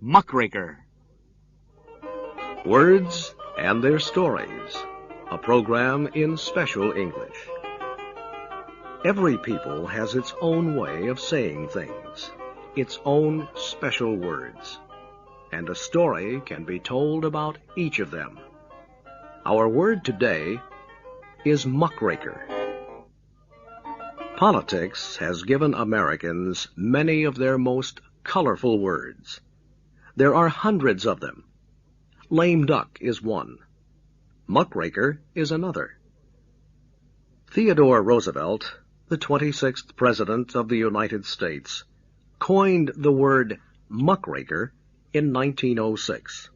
Muckraker. Words and Their Stories, a program in special English. Every people has its own way of saying things, its own special words, and a story can be told about each of them. Our word today is muckraker. Politics has given Americans many of their most colorful words. There are hundreds of them. Lame duck is one. Muckraker is another. Theodore Roosevelt, the 26th President of the United States, coined the word muckraker in 1906.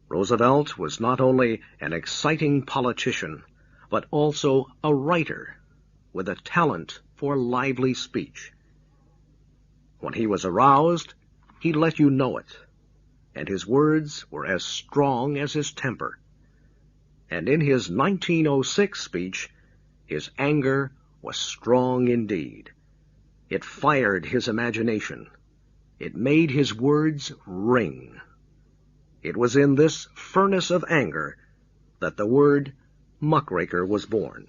Roosevelt was not only an exciting politician, but also a writer with a talent for lively speech. When he was aroused, he let you know it, and his words were as strong as his temper. And in his 1906 speech, his anger was strong indeed. It fired his imagination. It made his words ring. It was in this furnace of anger that the word muckraker was born.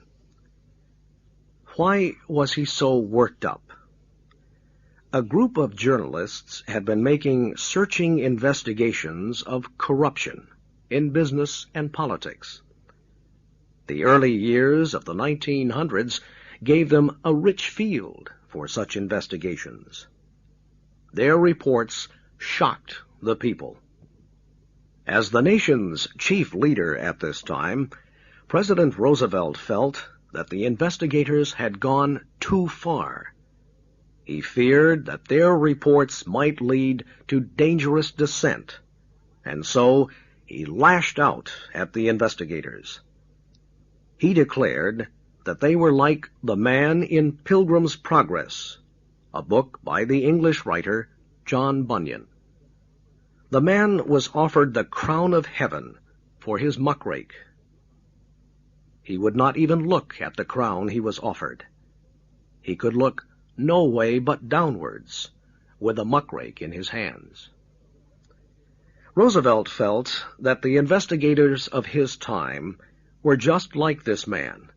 Why was he so worked up? A group of journalists had been making searching investigations of corruption in business and politics. The early years of the 1900s gave them a rich field for such investigations. Their reports shocked the people. As the nation's chief leader at this time, President Roosevelt felt that the investigators had gone too far. He feared that their reports might lead to dangerous dissent, and so he lashed out at the investigators. He declared that they were like the man in Pilgrim's Progress, a book by the English writer John Bunyan. The man was offered the crown of heaven for his muckrake. He would not even look at the crown he was offered. He could look no way but downwards, with a muckrake in his hands. Roosevelt felt that the investigators of his time were just like this man,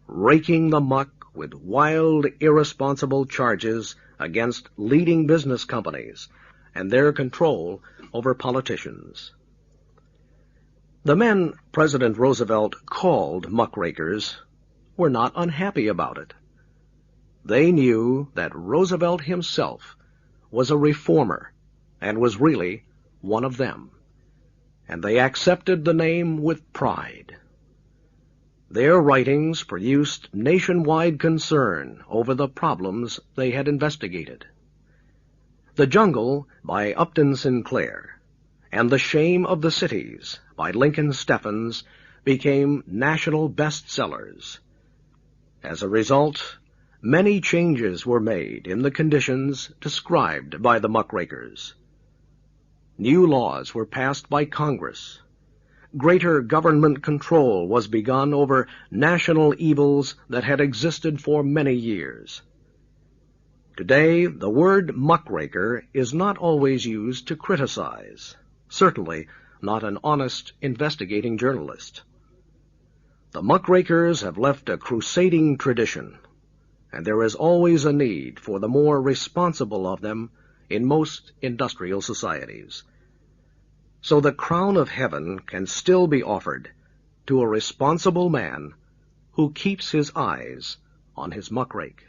raking the muck with wild, irresponsible charges against leading business companies and their control over politicians. The men President Roosevelt called muckrakers were not unhappy about it. They knew that Roosevelt himself was a reformer and was really one of them, and they accepted the name with pride. Their writings produced nationwide concern over the problems they had investigated. The Jungle by Upton Sinclair and The Shame of the Cities by Lincoln Steffens became national bestsellers. As a result, many changes were made in the conditions described by the muckrakers. New laws were passed by Congress. Greater government control was begun over national evils that had existed for many years. Today, the word muckraker is not always used to criticize, certainly not an honest investigating journalist. The muckrakers have left a crusading tradition, and there is always a need for the more responsible of them in most industrial societies. So the crown of heaven can still be offered to a responsible man who keeps his eyes on his muckrake.